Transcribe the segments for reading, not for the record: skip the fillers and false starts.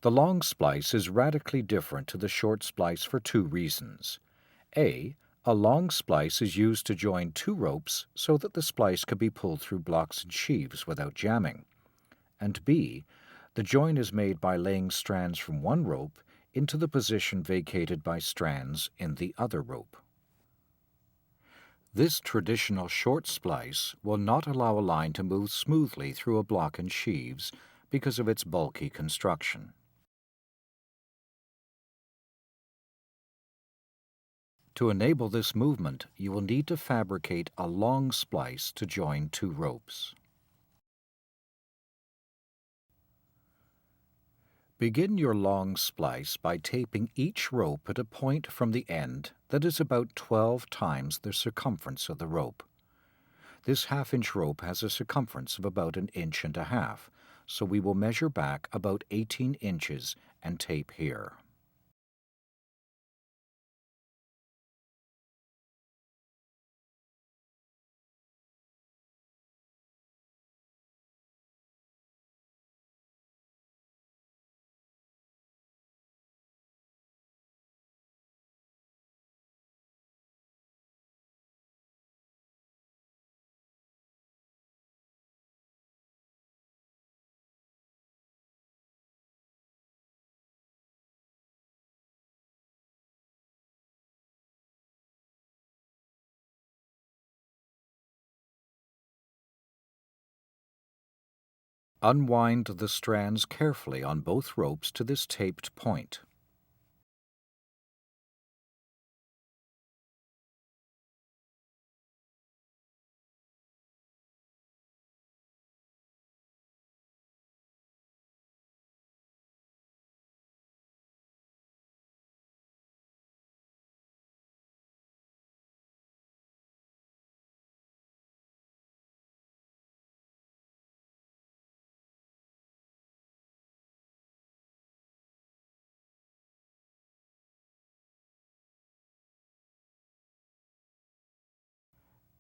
The long splice is radically different to the short splice for two reasons. A. A long splice is used to join two ropes so that the splice can be pulled through blocks and sheaves without jamming. And B. The join is made by laying strands from one rope into the position vacated by strands in the other rope. This traditional short splice will not allow a line to move smoothly through a block and sheaves because of its bulky construction. To enable this movement, you will need to fabricate a long splice to join two ropes. Begin your long splice by taping each rope at a point from the end that is about 12 times the circumference of the rope. This half-inch rope has a circumference of about 1.5 inches, so we will measure back about 18 inches and tape here. Unwind the strands carefully on both ropes to this taped point.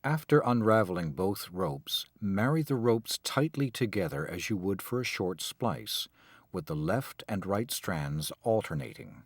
After unraveling both ropes, marry the ropes tightly together as you would for a short splice, with the left and right strands alternating.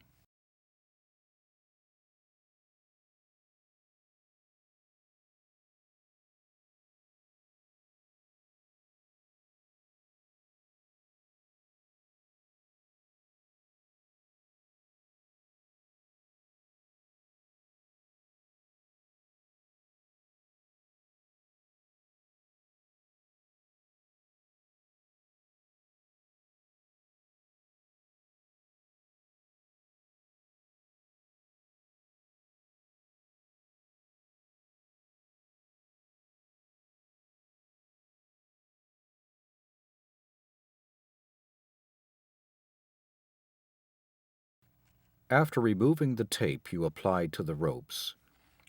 After removing the tape you applied to the ropes,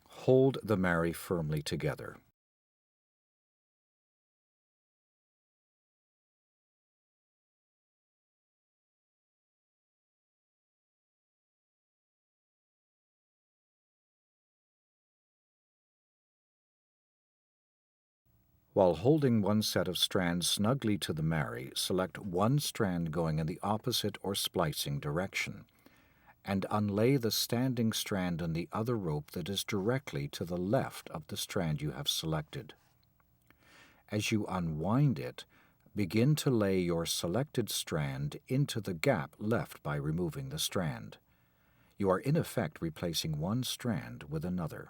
hold the marry firmly together. While holding one set of strands snugly to the marry, select one strand going in the opposite or splicing direction, and unlay the standing strand on the other rope that is directly to the left of the strand you have selected. As you unwind it, begin to lay your selected strand into the gap left by removing the strand. You are in effect replacing one strand with another.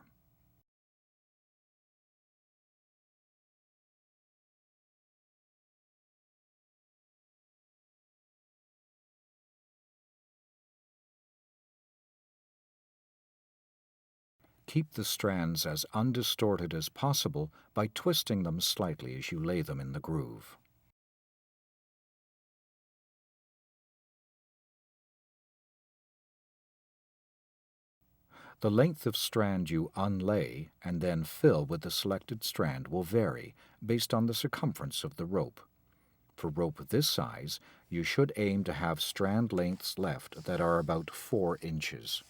Keep the strands as undistorted as possible by twisting them slightly as you lay them in the groove. The length of strand you unlay and then fill with the selected strand will vary based on the circumference of the rope. For rope this size, you should aim to have strand lengths left that are about 4 inches.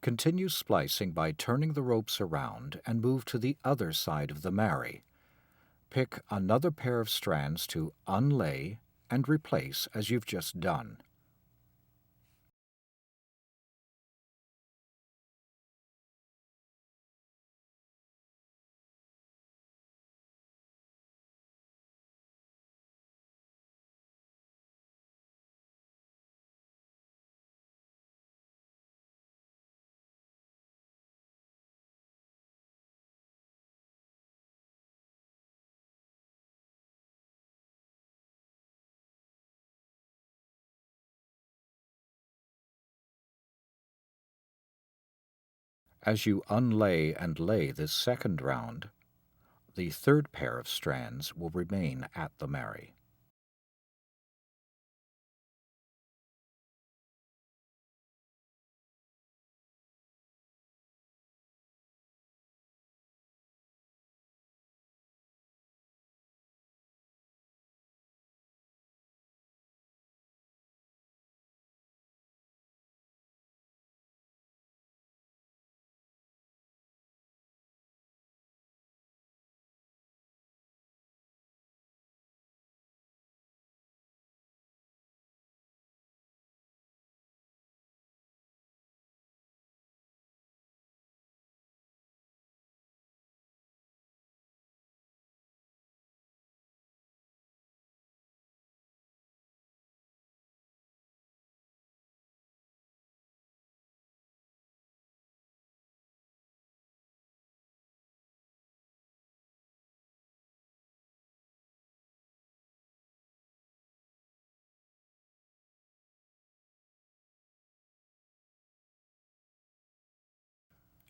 Continue splicing by turning the ropes around and move to the other side of the marry. Pick another pair of strands to unlay and replace as you've just done. As you unlay and lay this second round, the third pair of strands will remain at the marry.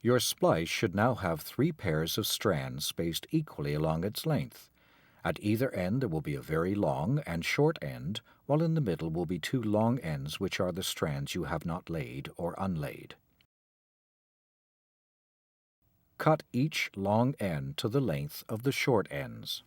Your splice should now have 3 pairs of strands spaced equally along its length. At either end there will be a very long and short end, while in the middle will be 2 long ends which are the strands you have not laid or unlaid. Cut each long end to the length of the short ends.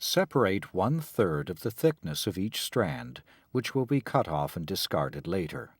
Separate 1/3 of the thickness of each strand, which will be cut off and discarded later.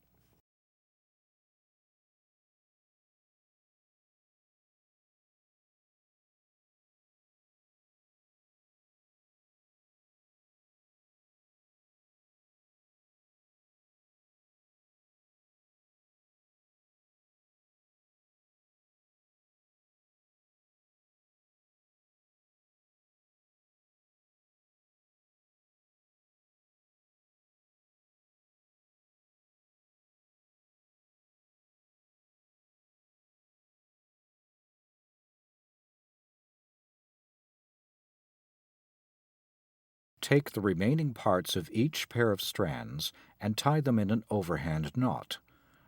Take the remaining parts of each pair of strands and tie them in an overhand knot.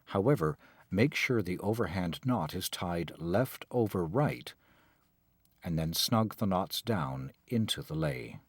However, make sure the overhand knot is tied left over right, and then snug the knots down into the lay.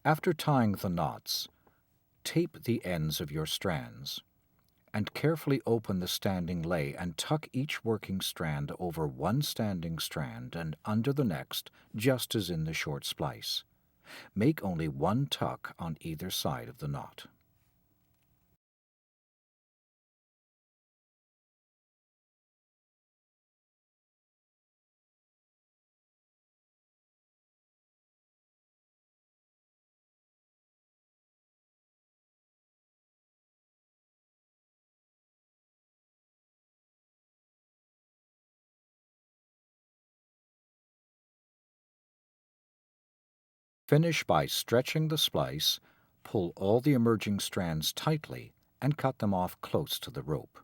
After tying the knots, tape the ends of your strands, and carefully open the standing lay and tuck each working strand over one standing strand and under the next, just as in the short splice. Make only one tuck on either side of the knot. Finish by stretching the splice, pull all the emerging strands tightly, and cut them off close to the rope.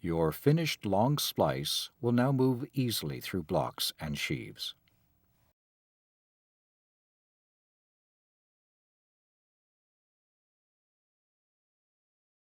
Your finished long splice will now move easily through blocks and sheaves.